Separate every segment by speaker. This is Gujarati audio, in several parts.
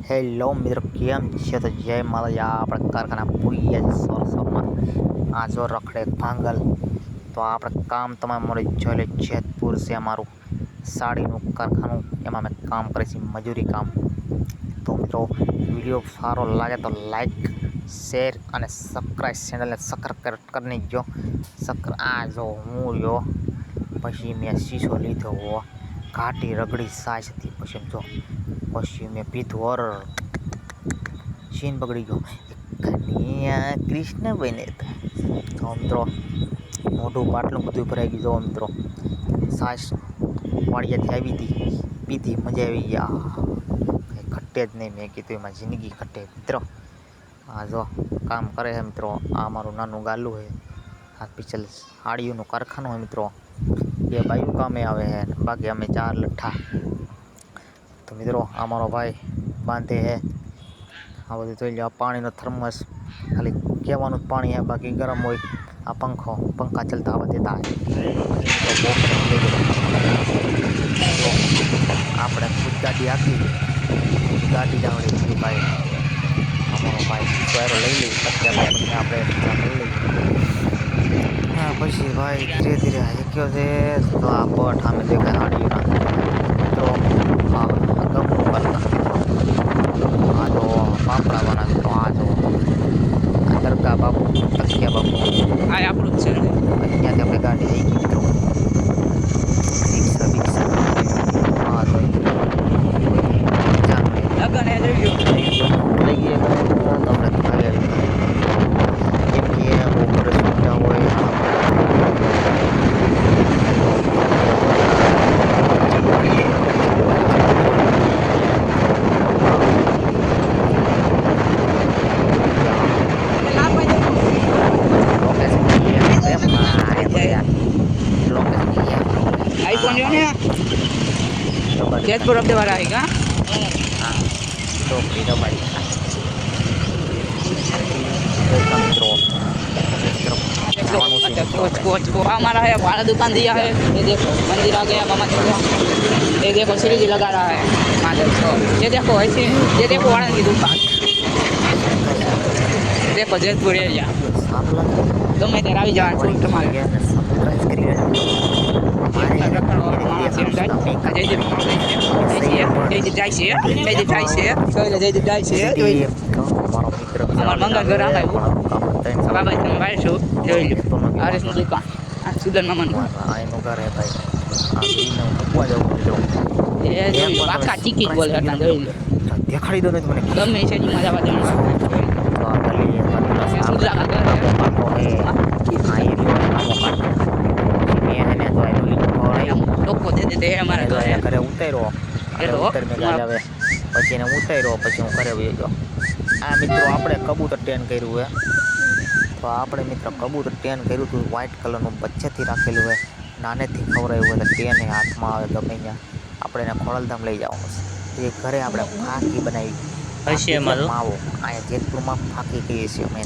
Speaker 1: હેલો મિત્રો, કેમ છે? તો જય માતા. આપણે કારખાના પૂરી ગયા છે સોરમાં. આ જો રખડે ભાંગલ. તો આપણે કામ તમે મળી જોઈ લે. જેતપુર છે અમારું સાડીનું કારખાનું. એમાં અમે કામ કરીએ છીએ, મજૂરી કામ. તો મિત્રો, વિડીયો સારો લાગે તો લાઈક, શેર અને સબસ્ક્રાઈબ ચેનલને સબસ્ક્રાઈબ કરી નાખજો. આ જો હું રહ્યો, પછી મેં શીશો લીધો હો, ઘાટી રગડી સાઈઝ હતી. પછી મેં પીધું ઓર સીન બગડી ગયો. કન્યા કૃષ્ણ બને તો મિત્રો મોઢું પાટલું બધું ભરાઈ ગયું. જો મિત્રો સાઈઝ વાડિયાથી આવી હતી, પીધી, મજા આવી ગયા. કંઈ ખટ્ટે જ નહીં. મેં કીધું એમાં જિંદગી ખટ્ટે મિત્રો. આ જો કામ કરે છે મિત્રો. આ મારું નાનું ગાલું છે. આ પિછલ હાડીઓનું કારખાનું હોય મિત્રો. બે બાયું કામે આવે છે, બાકી અમે 4 લઠ્ઠા. તો મિત્રો આ મારો ભાઈ બાંધે છે. આ બધું જોઈ લો. પાણીનો થર્મસ ખાલી કહેવાનું જ પાણી છે, બાકી ગરમ હોય. આ પંખા ચલતા આવા દેતા આપણે ખુદ ગાડી આપી, ગાડી જાવડી ભાઈ. અમારો ભાઈ સ્ક્વેરો લઈ લઈ અત્યારે આપણે કરી લઈએ. હા પછી ભાઈ ધીરે ધીરે હાક્યો છે. તો આ પટ અમે દેખાય હાડીઓના મિત્રો. હા ગમું કરતા આ જો પાપડા બનાવે. તો આ જો આ દરગાહ બાપુ, તકિયા બાપુ,
Speaker 2: આ આપણું જ છે.
Speaker 1: અહીંયાથી આપણે ગાડી આવી ગઈ મિત્રો. રિક્ષા હા તો લગન લઈ ગઈ તો આપણે ખાઈ આવી. કેમ કે બહુ સરસ સુવિધા હોય.
Speaker 2: आईफोन जो है जेतपुर अब दोबारा आएगा।
Speaker 1: हाँ टोकरी दबाई
Speaker 2: हमारा है भाड़ा दुकान दिया है। ये देखो मंदिर आ गया मामा जी का। ये देखो श्री जी लगा रहा है माधव को। ये देखो ऐसे, ये देखो वाड़ा की दुकान। देखो जेतपुर एरिया तो मैं तेरा भी जान छूट तुम्हारे મંગળ ઘર આવે બાબા તમે ભાઈ શું જોઈ લો. આરએસનું દુકાન આ સુદન મામાનું
Speaker 1: એનું ઘર હે ભાઈ. મૂકવા જવું મિત્રો.
Speaker 2: એ જોઈ લો આખા ટિકિટ બોલ હતા જોઈ લો.
Speaker 1: દેખાડી દો ને મને
Speaker 2: ગમે છે જી મજા આવે. લોકો દે દે અમારા
Speaker 1: ઘરે ઉતાર્યો. પછી એને ઉતાર્યો, પછી હું ઘરે વહી ગયો. આ મિત્રો આપણે કબૂતર ટેન કર્યું છે. તો આપણે મિત્રો કબૂતર ટેન કર્યું હતું. વ્હાઇટ કલરનું બચ્ચેથી રાખેલું હોય, નાનેથી ખવડાવ્યું હોય. તો ટેન હાથમાં આવે ગમે ત્યાં આપણે એને ખોડલધામ લઈ જવાનું છે. એ ઘરે આપણે ફાંકી બનાવી માવો. અહીંયા જેતપુરમાં ફાંકી કહીએ છીએ અમે.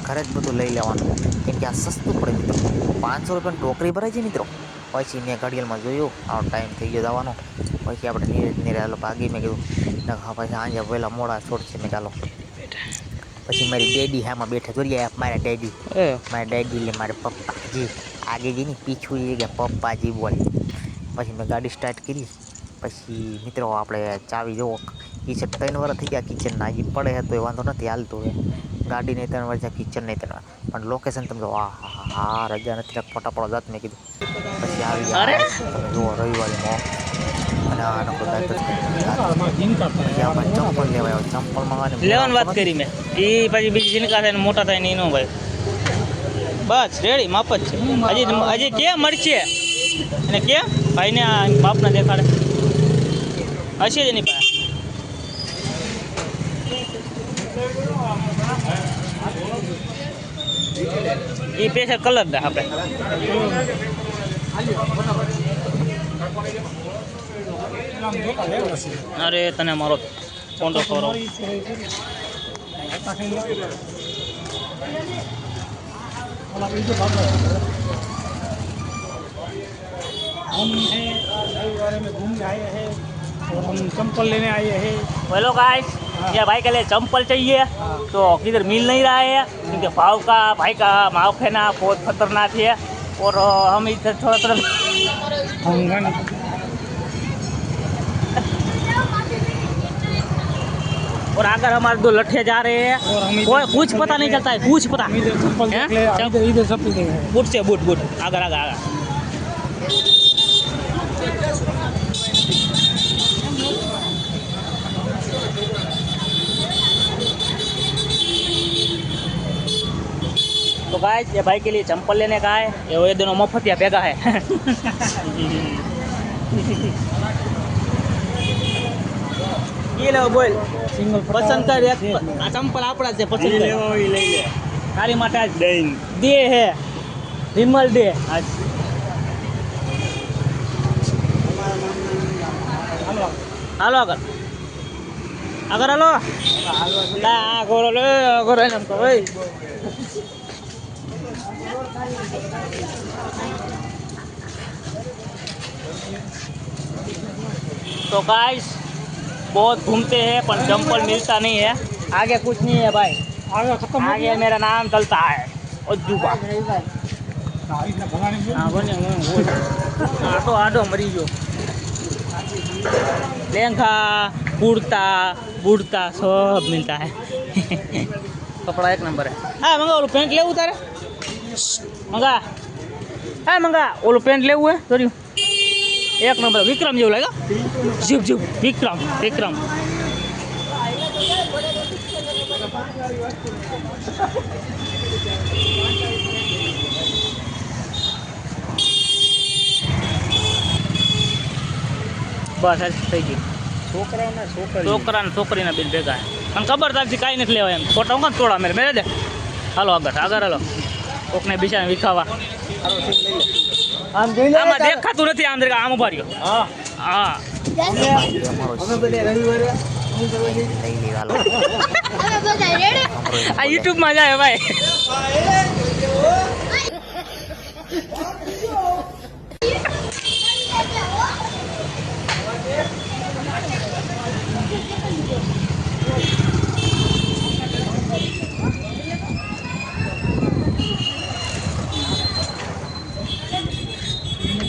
Speaker 1: ઘરે જ બધું લઈ લેવાનું, કેમ કે આ સસ્તું પડે મિત્રો. 500 રૂપિયાની ટોકરી ભરાય છે મિત્રો. પછી મેં ઘડિયાળમાં જોયું, આવો ટાઈમ થઈ ગયો જવાનો. પછી આપણે નીરે હાલો ભાગી. મેં કીધું હા પછી આજે વહેલા મોડા છોડશે. મેં ચાલો. પછી મારી ડેડી હામાં બેઠા જોઈ મારા ડેડી એટલે મારા પપ્પાજી આગેજીની પીછું એ કે પપ્પાજી બોલે. પછી મેં ગાડી સ્ટાર્ટ કરી. પછી મિત્રો આપણે ચાવી જુઓ, કિચન 3 વર્ષ થઈ ગયા કિચનના. હજી પડે છે તો એ વાંધો નથી, હાલતું હોય. ગાડી નહીં 3 વર્ષ, કિચન નહીં 3 વર્ષ, પણ લોકેશન તમે જો હા રજા નથી, ફોટા પડો જાત. મેં કીધું પછી આવી જાય તમે જુઓ રવિવારે અને આનો ચંપલ લેવાય. ચંપલમાં
Speaker 3: લેવાની વાત કરી મેં. એ પછી બીજી જીનકા થાય ને મોટા થાય ને એનો ભાઈ બસ રેડી માપ જ છે. હજી ક્યાં મળશે અને ક્યાં ભાઈને આ બાપને દેખાડે હશે જ એની પાસે. એ પેશર કલર દે આપણે. અરે તને મારો કોન્ટો કરો.
Speaker 4: हम हैं रविवार में घूम आए हैं और हम चंपल लेने आए हैं।
Speaker 3: हेलो गाइस, ये भाई के लिए चंपल चाहिए तो किधर मिल नहीं रहा है क्योंकि भाव का भाई का माव है ना बहुत खतरनाक है। और हम इधर थोड़ा थोड़ा
Speaker 4: हम
Speaker 3: और अगर हमारे दो लट्ठे जा रहे हैं
Speaker 4: और हम
Speaker 3: कोई कुछ पता नहीं चलता है, कुछ पता
Speaker 4: हम इधर चप्पल देख ले,
Speaker 3: हैं?
Speaker 4: इधर चप्पल देख रहे हैं।
Speaker 3: बूट से बूट बूट अगर अगर अगर तो गाइस ये भाई के लिए चंपल लेने का है, ये दोनों मुफ्तिया भेगा है। ये लो बोल
Speaker 4: सिंगल
Speaker 3: पसंद कर आ चंपल આપણા છે પસંદ
Speaker 4: ले लो, ये ले ले।
Speaker 3: તારી માટે આજ દે હે વિમલ દે આજ હાલો આગળ આગળ હાલો ના આગળ લે આગળ એમ કહો ભાઈ तो गाइस बहुत घूमते हैं पर चंपल मिलता नहीं है। आगे कुछ नहीं है भाई,
Speaker 4: आगे खत्म हो
Speaker 3: आगे मेरा नाम चलता है अज्जूबा।
Speaker 4: गया। इतना भला नहीं
Speaker 3: हाँ बने आटो आटो मरी गयो लहंगा कुर्ता बुड़ता सब मिलता है। कपड़ा एक नंबर है। हाँ मंगा ओलो पेंट लेવું તારે मंगा हाँ मंगा ओलो पेंट लेવું है જોર્યું एक नंबर विक्रम જેવું લાગે જીપ જીપ विक्रम विक्रम બસ આજ થઈ ગયું છોકરા ને છોકરીના બિલ ભેગા મને ખબર તારથી કાંઈ નથી લેવાય એમ ખોટા હું તોડા મેરે દે હાલો આગળ આગળ હાલો કોકને બિચારા વિખાવા આમાં દેખાતું નથી આમ આમ ઉભા રહ્યો હા આ યુટ્યુબમાં જાય ભાઈ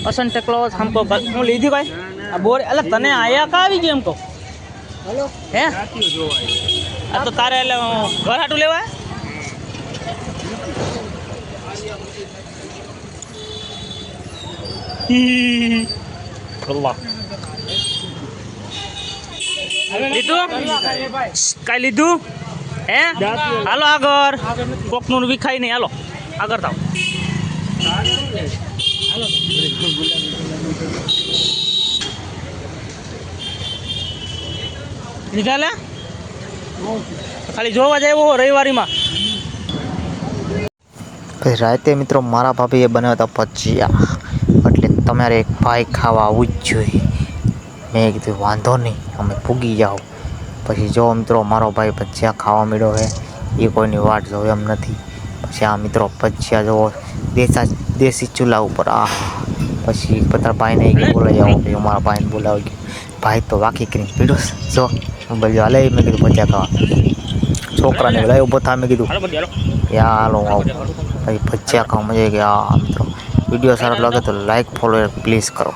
Speaker 3: पसंद क्लोज हमको હું લીધી ભાઈ આ બોર એટલે તને આયા કા આવી ગયું એમ કહો હેલો હે આ તો તારે એટલે ઘર હાટું લેવા અલ્લાહ લીધું કાંઈ લીધું હે હાલો આગળ કોકનું વિખાય નહીં હાલો આગળ થાવ લીધા લે ખાલી જોવા જાય રવિવારીમાં
Speaker 1: પછી રાતે મિત્રો મારા ભાભીએ બનાવ્યા હતા ભજીયા એટલે તમારે એક ભાઈ ખાવા આવવું જ જોઈએ મેં કીધું વાંધો નહીં અમે પૂગી જાઓ પછી જો મિત્રો મારો ભાઈ ભજીયા ખાવા મળ્યો છે એ કોઈની વાટ જોવે એમ નથી પછી આ મિત્રો ભજીયા જોવો દેશી ચૂલા ઉપર આ પછી બધા ભાઈને બોલાવી આવો કે મારા ભાઈને બોલાવી ગયો ભાઈ તો વાકી કરીને પીડો જો મોબાઈલ હાલે મેં કીધું ભજીયા ખાવા છોકરાને બોલાવ્યો ઊભો થા મેં કીધું કે હાલો આવો પછી ભજીયા ખાવા મજા આવી ગયા મિત્રો વિડીયો સારો લાગે તો લાઈક ફોલો પ્લીઝ કરો।